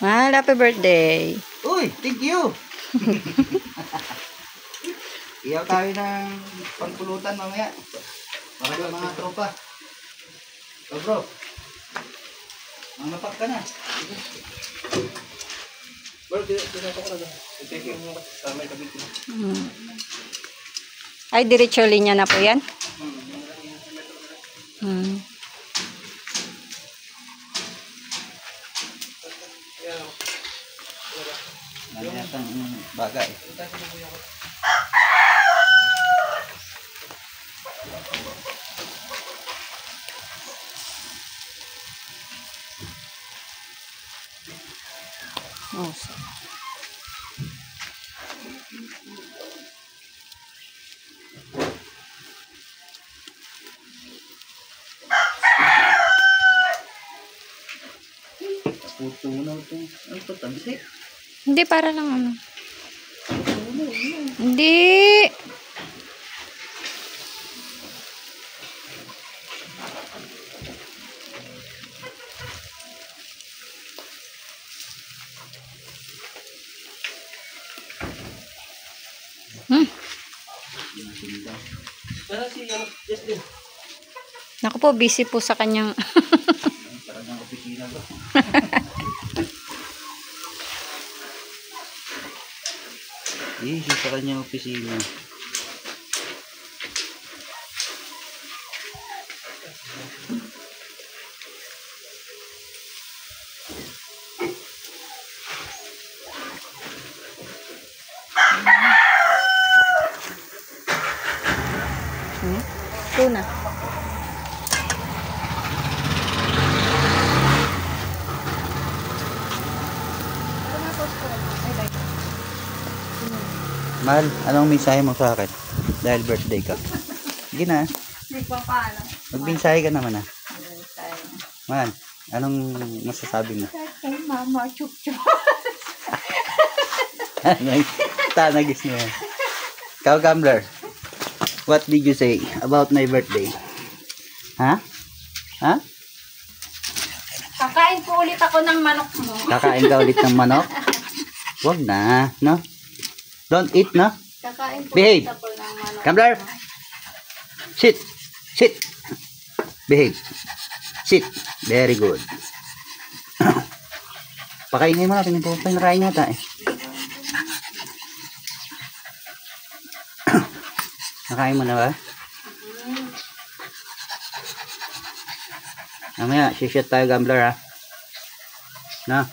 Mahal, happy birthday. Uy, thank you. Iyaw tayo ng pagpulutan mamaya. Para sa mga tropa. So bro, ang napak ka na. Bro, dito ko na. Thank you mo sa may kabit mo. Ay, diretso linya na po yan? Nangyatang bagay. Oh, Putunaw ito. Ano ito? Tansik? hindi, para lang ano. Hindi. Naku po, busy po sa kanyang Parang ng opisina ba? Easy sa kanyang opisina. tuna. Mahal, anong mensahe mo sa akin? Dahil birthday ka. Sige na. Magmensahe ka naman ah. Mahal, anong masasabi mo? Kay mama, chup-chup. Tanagis mo yan. Ikaw, Gambler, what did you say about my birthday? Ha? Ha? Kakain po ulit ako ng manok mo. Kakain ka ulit ng manok? Wag na, no? Don't eat, no? Kakain po Behave. ulit ako ng manok. Gambler! Sit! Sit! Behave. Sit. Very good. Pakainin mo natin ito. Pinarain nata eh. Nakain mo na ba? Mamaya, shit tayo, Gambler ha. Na?